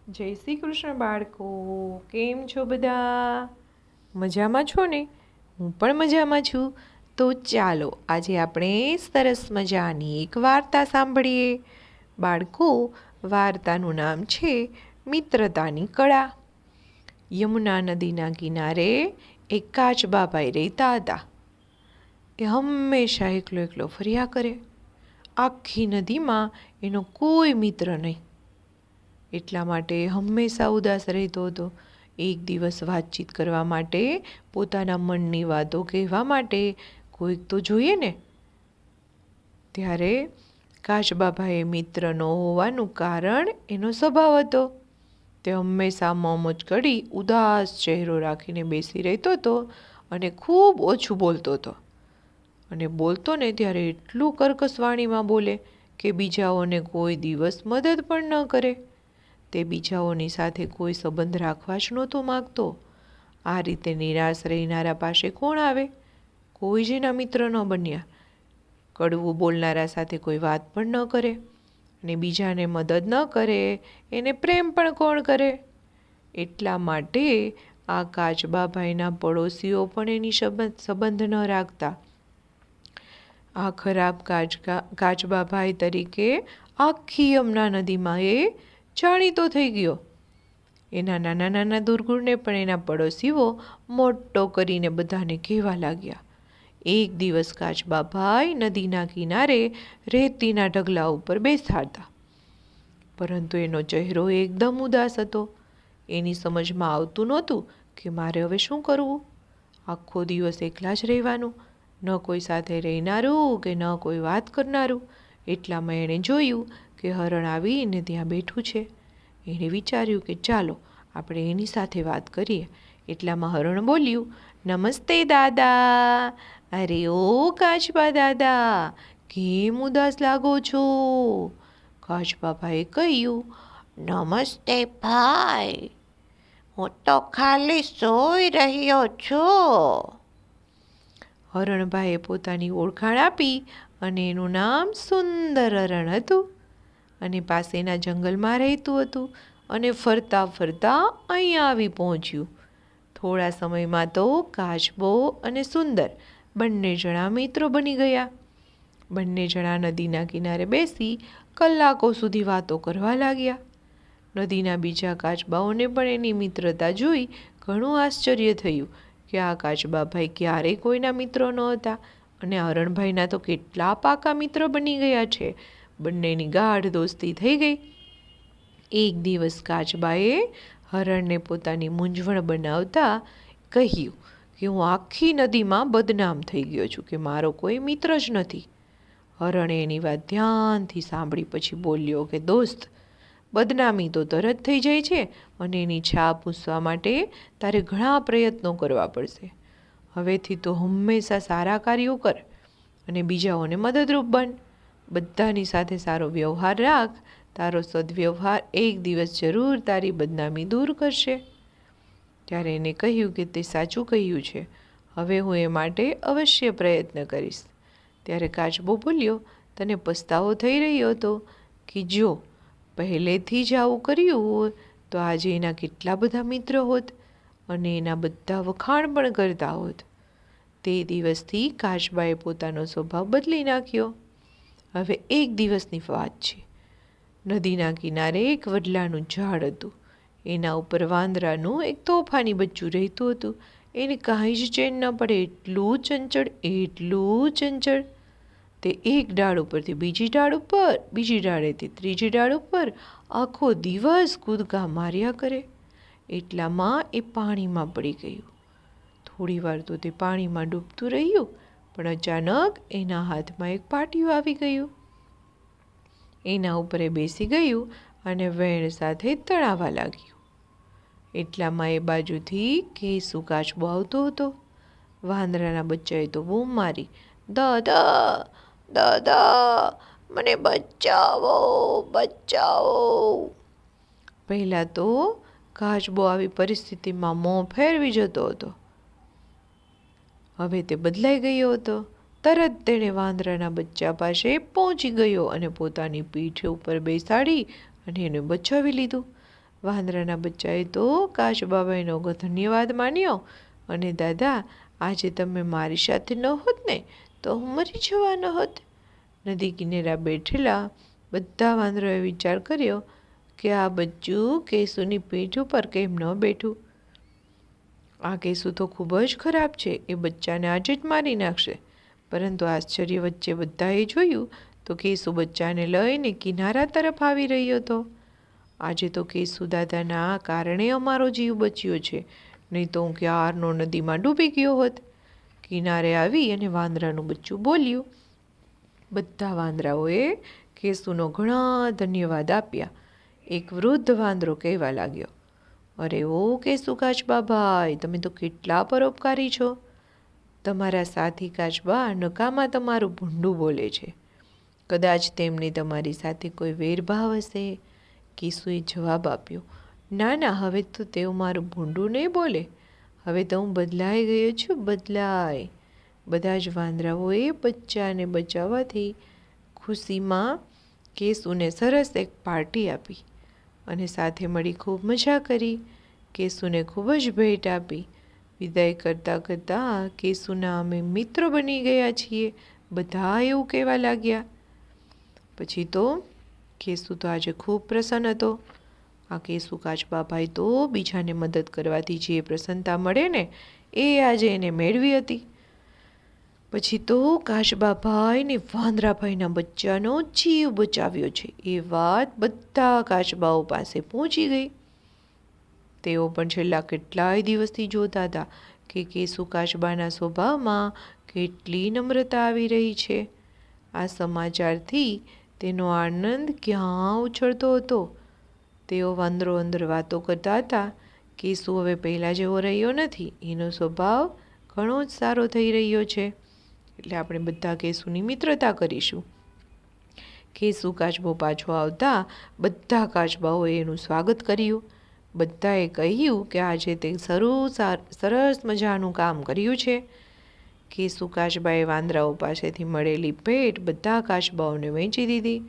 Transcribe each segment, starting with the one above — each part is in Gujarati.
જય શ્રી કૃષ્ણ બાળકો, કેમ છો બધા? મજામાં છો ને? હું પણ મજામાં છું. તો ચાલો આજે આપણે સરસ મજાની એક વાર્તા સાંભળીએ. બાળકો, વાર્તાનું નામ છે મિત્રતાની કળા. યમુના નદીના કિનારે એક કાચબાભાઈ રહેતા હતા. એ હંમેશા એકલો એકલો ફર્યા કરે. આખી નદીમાં એનો કોઈ મિત્ર નહીં. એટલા માટે હંમેશા ઉદાસ રહેતો હતો. એક દિવસ વાતચીત કરવા માટે, પોતાના મનની વાતો કહેવા માટે કોઈક તો જોઈએ ને. ત્યારે કાચબાભાઈએ મિત્ર ન હોવાનું કારણ એનો સ્વભાવ હતો. તે હંમેશા મોજ કરી ઉદાસ ચહેરો રાખીને બેસી રહેતો હતો અને ખૂબ ઓછું બોલતો હતો. અને બોલતો ને ત્યારે એટલું કર્કશ વાણીમાં બોલે કે બીજાઓને કોઈ દિવસ મદદ પણ ન કરે. તે બીજાઓની સાથે કોઈ સંબંધ રાખવા જ નહોતો માગતો. આ રીતે નિરાશ રહેનારા પાસે કોણ આવે? કોઈ જ એના મિત્ર ન બન્યા. કડવું બોલનારા સાથે કોઈ વાત પણ ન કરે અને બીજાને મદદ ન કરે એને પ્રેમ પણ કોણ કરે? એટલા માટે આ કાચબાભાઈના પડોશીઓ પણ એની સંબંધ ન રાખતા. આ ખરાબ કાચબાભાઈ તરીકે આખી યમુના નદીમાં એ જાણીતો થઈ ગયો. એના નાના નાના દુર્ગુણને પણ એના પડોશીઓ મોટો કરીને બધાને કહેવા લાગ્યા. એક દિવસ કાચબાભાઈ નદીના કિનારે રેતીના ઢગલા ઉપર બેસતા હતા. પરંતુ એનો ચહેરો એકદમ ઉદાસ હતો. એની સમજમાં આવતું નહોતું કે મારે હવે શું કરવું. આખો દિવસ એકલા જ રહેવાનું, ન કોઈ સાથે રહેનારું કે ન કોઈ વાત કરનારું. એટલામાં એણે જોયું કે હરણ આવીને ત્યાં બેઠું છે. એણે વિચાર્યું કે ચાલો આપણે એની સાથે વાત કરીએ. એટલામાં હરણ બોલ્યું, નમસ્તે દાદા. અરે ઓ કાચબા દાદા, કેમ ઉદાસ લાગો છો? કાચબાભાઈએ કહ્યું, નમસ્તે ભાઈ, હું તો ખાલી સૂઈ રહ્યો છું. હરણભાઈએ પોતાની ઓળખાણ આપી અને એનું નામ સુંદર હરણ હતું અને પાસેના જંગલમાં રહેતું હતું અને ફરતા ફરતા અહીંયા આવી પહોંચ્યું. થોડા સમયમાં તો કાચબો અને સુંદર બંને જણા મિત્રો બની ગયા. બંને જણા નદીના કિનારે બેસી કલાકો સુધી વાતો કરવા લાગ્યા. નદીના બીજા કાચબાઓને પણ એની મિત્રતા જોઈ ઘણું આશ્ચર્ય થયું કે આ કાચબાભાઈ ક્યારેય કોઈના મિત્રો નહોતા અને હરણભાઈના તો કેટલા પાકા મિત્રો બની ગયા છે. બંનેની ગાઢ દોસ્તી થઈ ગઈ. એક દિવસ કાચબાએ હરણને પોતાની મૂંઝવણ બનાવતા કહ્યું કે હું આખી નદીમાં બદનામ થઈ ગયો છું કે મારો કોઈ મિત્ર જ નથી. હરણે એની વાત ધ્યાનથી સાંભળી પછી બોલ્યો કે દોસ્ત, બદનામી તો તરત થઈ જાય છે અને એની છાપ પૂછવા માટે તારે ઘણા પ્રયત્નો કરવા પડશે. હવેથી તો હંમેશા સારા કાર્યો કર અને બીજાઓને મદદરૂપ બન. બધાની સાથે સારો વ્યવહાર રાખ. તારો સદવ્યવહાર એક દિવસ જરૂર તારી બદનામી દૂર કરશે. ત્યારે એને કહ્યું કે તે સાચું કહ્યું છે. હવે હું એ માટે અવશ્ય પ્રયત્ન કરીશ. ત્યારે કાચબો બોલ્યો, તને પસ્તાવો થઈ રહ્યો હતો કે જો પહેલેથી જ આવું કર્યું હોત તો આજે એના કેટલા બધા મિત્ર હોત અને એના બધા વખાણ પણ કરતા હોત. તે દિવસથી કાચબાએ પોતાનો સ્વભાવ બદલી નાખ્યો. હવે એક દિવસની વાત છે. નદીના કિનારે એક વડલાનું ઝાડ હતું. એના ઉપર વાંદરાનું એક તોફાની બચ્ચું રહેતું હતું. એને કાંઈ જ ચેન ન પડે, એટલું ચંચળ, એટલું ચંચળ. તે એક ડાળ ઉપરથી બીજી ડાળ ઉપર, બીજી ડાળેથી ત્રીજી ડાળ ઉપર આખો દિવસ કૂદકા માર્યા કરે. એટલામાં એ પાણીમાં પડી ગયું. થોડી વાર તો તે પાણીમાં ડૂબતું રહ્યું, પણ અચાનક એના હાથમાં એક પાટિયું આવી ગયું. એના ઉપર એ બેસી ગયું અને વેણ સાથે તણાવા લાગ્યું. એટલામાં એ બાજુથી કેસુ કાચબો આવતો હતો. વાંદરાના બચ્ચાએ તો બૂમ મારી, દાદા, દાદા, મને બચાવો, બચાવો. પહેલાં તો કાચબો આવી પરિસ્થિતિમાં મોં ફેરવી જતો હતો. હવે તે બદલાઈ ગયો હતો. તરત તેણે વાંદરાના બચ્ચા પાસે પહોંચી ગયો અને પોતાની પીઠ ઉપર બેસાડી અને એને બચાવી લીધું. વાંદરાના બચ્ચાએ તો કાચબાભાઈનો ધન્યવાદ માન્યો અને દાદા, આજે તમે મારી સાથે ન હોત ને તો હું મરી જવાનો હોત. નદી કિનારે બેઠેલા બધા વાંદરાએ વિચાર કર્યો કે આ બચ્ચું કેશુની પીઠ ઉપર કેમ ન બેઠું. આ કેશુ તો ખૂબ જ ખરાબ છે, એ બચ્ચાને આજે જ મારી નાખશે. પરંતુ આશ્ચર્ય વચ્ચે બધાએ જોયું તો કેશુ બચ્ચાને લઈને કિનારા તરફ આવી રહ્યો હતો. આજે તો કેશુ દાદાના કારણે અમારો જીવ બચ્યો છે, નહીં તો હું ક્યારનો નદીમાં ડૂબી ગયો હોત. કિનારે આવી અને વાંદરાનું બચ્ચું બોલ્યું. બધા વાંદરાઓએ કેશુનો ઘણા ધન્યવાદ આપ્યા. એક વૃદ્ધ વાંદરો કહેવા લાગ્યો, અરે ઓ કેશુ કાચબાભાઈ, તમે તો કેટલા પરોપકારી છો. તમારા સાથી કાચબા નકામાં તમારું ભૂંડું બોલે છે. કદાચ તેમને તમારી સાથે કોઈ વેરભાવ હશે. કેશુએ જવાબ આપ્યો, ના ના, હવે તો તેઓ મારું ભૂંડું નહીં બોલે. હવે તો હું બદલાઈ ગયો છું, બદલાઈ. બધા જ વાંદરાઓએ બચ્ચાને બચાવવાથી ખુશીમાં કેશુને સરસ એક પાર્ટી આપી અને સાથે મળી ખૂબ મજા કરી. કેશુને ખૂબ જ ભેટ આપી. વિદાય કરતાં કરતાં કેશુના અમે મિત્રો બની ગયા છીએ, બધા એવું કહેવા લાગ્યા. પછી તો કેશુ તો આજે ખૂબ પ્રસન્ન હતો. આ કેશુ કાચબાભાઈ તો બીજાને મદદ કરવાથી જે પ્રસન્નતા મળે ને એ આજે એને મેળવી હતી. પછી તો કાચબાભાઈ ને વાંદરાભાઈના બચ્ચાનો જીવ બચાવ્યો છે એ વાત બધા કાચબાઓ પાસે પહોંચી ગઈ. તેઓ પણ છેલ્લા કેટલાય દિવસથી જોતા હતા કે કેશુ કાચબાના સ્વભાવમાં કેટલી નમ્રતા આવી રહી છે. આ સમાચારથી તેનો આનંદ ક્યાં ઉછળતો હતો. તેઓ વાંદરો અંદર વાતો કરતા હતા. કેશુ હવે પહેલાં જેવો રહ્યો નથી, એનો સ્વભાવ ઘણો જ સારો થઈ રહ્યો છે. એટલે આપણે બધા કેશુની મિત્રતા કરીશું. કેશુ કાચબો પાછો આવતા બધા કાચબાઓએ એનું સ્વાગત કર્યું. બધાએ કહ્યું કે આજે તે સરસ મજાનું કામ કર્યું છે. કેશુ કાચબાએ વાંદરાઓ પાસેથી મળેલી ભેટ બધા કાચબાઓને વહેંચી દીધી.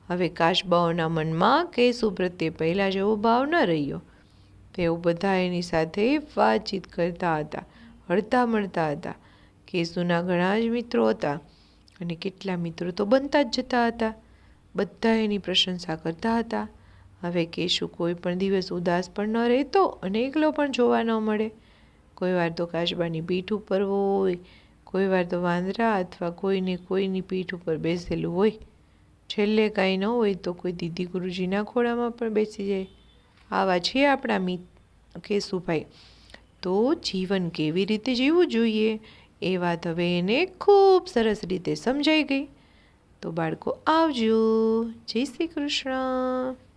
હવે કાચબાઓના મનમાં કેશુ પ્રત્યે પહેલાં જેવો ભાવ ન રહ્યો. તેઓ બધા એની સાથે વાતચીત કરતા હતા, હળતા મળતા હતા. કેશુના ઘણા જ મિત્રો હતા અને કેટલા મિત્રો તો બનતા જ જતા હતા. બધા એની પ્રશંસા કરતા હતા. હવે કેશુ કોઈ પણ દિવસ ઉદાસ પણ ન રહેતો અને એકલો પણ જોવા ન મળે. કોઈ વાર તો કાચબાની પીઠ ઉપર હોય, કોઈ વાર તો વાંદરા અથવા કોઈને કોઈની પીઠ ઉપર બેસેલું હોય. છેલ્લે કાંઈ ન હોય તો કોઈ દીદી ગુરુજીના ખોળામાં પણ બેસી જાય. આવા છે આપણા કેશુભાઈ. તો જીવન કેવી રીતે જીવવું જોઈએ એ વાત હવે એને ખૂબ સરસ રીતે સમજાઈ ગઈ. તો બાળકો આવજો. જય શ્રી કૃષ્ણ.